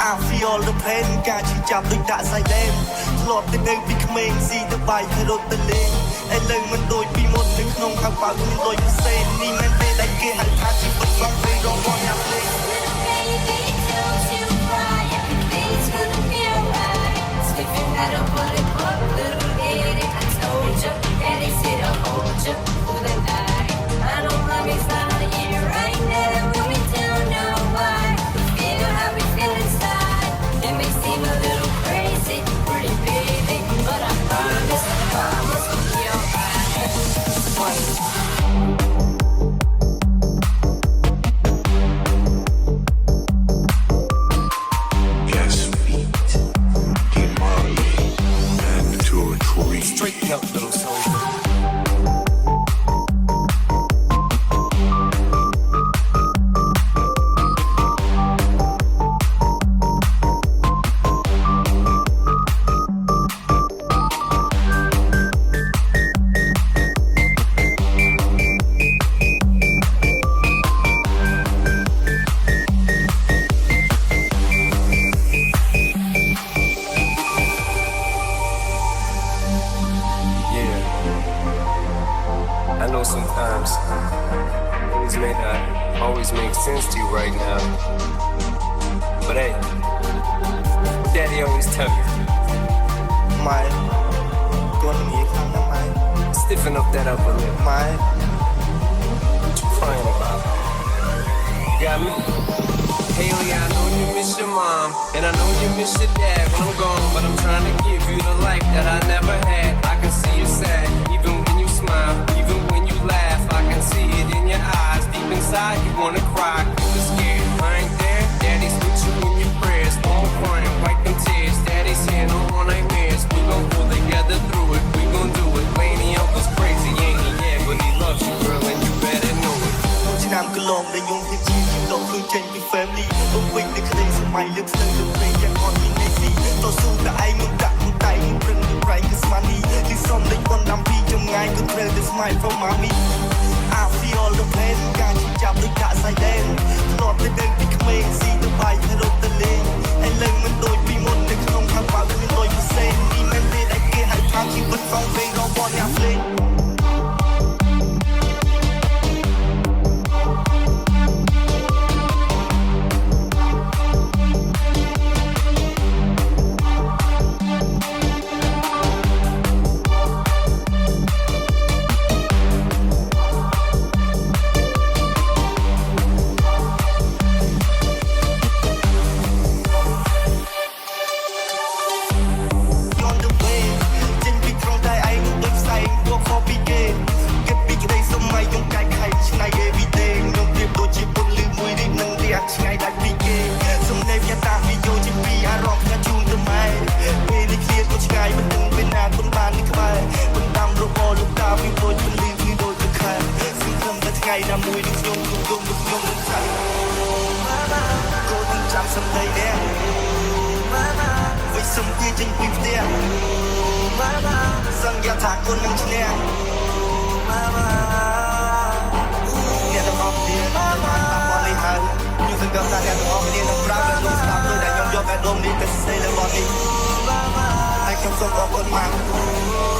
I feel the pain ការឈឺចាប់ដូចដាក់សៃឡែនធ្លាប់ទៅនៅពីក្មេងស៊ីទៅបាយទៅរត់ទៅលេងឥឡូវមិនដូចពីមុននៅក្នុងខាងបើកមានដូចផ្សេងនេះមិនទេដែលគេហៅថាជីវិតបងពេលរងបងណាស់លេង One. sometimes. Things may not always make sense to you right now. But hey, Daddy always tell you. My, gonna be my. Stiffen up that upper lip. My, What you crying about? You got me? Haley, I know you miss your mom, and I know you miss your dad when I'm gone, but I'm trying to give you the life that I never had. I can see you sad, even when you smile, even when you laugh. I can see it in your eyes, deep inside you wanna cry, you're scared. I ain't there, Daddy's with you in your prayers. Mama crying, wipe them tears. Daddy's here, no more nightmares. We gon' pull together through it, we gon' do it. Laney uncle's crazy, ain't he? Yeah, but he loves you, girl, and you better know it. ឆ្នាំកន្លងដែលយំពីជីវិតលោកខ្លួនចេញពី family បងវិញនៅក្តីសម័យលើកស្ទើរទៅពេលយ៉ាងអត់មានន័យស៊ីតស៊ូតែឯងមិនដាក់មិនតែងប្រឹងប្រែងគឺស្មាននេះលីសំលេចបណ្ដាំពីចម្ងាយក៏ត្រូវតែ smile for mommy I feel the pain ការចាប់ដូចកាក់ silent ធ្លាប់តែដឹងពីក្មេងស៊ីទៅបាយទៅរត់ទៅលេងឥឡូវមិនដូចពីមុននៅក្នុងខាងបើគ្មានលុយពិសេសនេះមិនទេដែលគេហៅថាជីវិតសងវែងរងបងអ្នកភ្លេង ថ្ងៃណាមួយនឹងខ្ញុំគុំគុំនឹងខ្ញុំនឹងថាកូននឹងចាំសំដីដែរវិសុំជាចេញពីផ្ទះសន្យាថាកូននឹងឈ្នះអ្នកទាំងអស់គ្នាតាមមកនេះហើយខ្ញុំសង្ឃឹមថាអ្នកទាំងអស់គ្នានឹងប្រាប់ដល់លោកស្ដាប់ដោយដែលខ្ញុំយកកាដូនេះទៅសេលើបននេះហើយខ្ញុំសូមអរគុណមក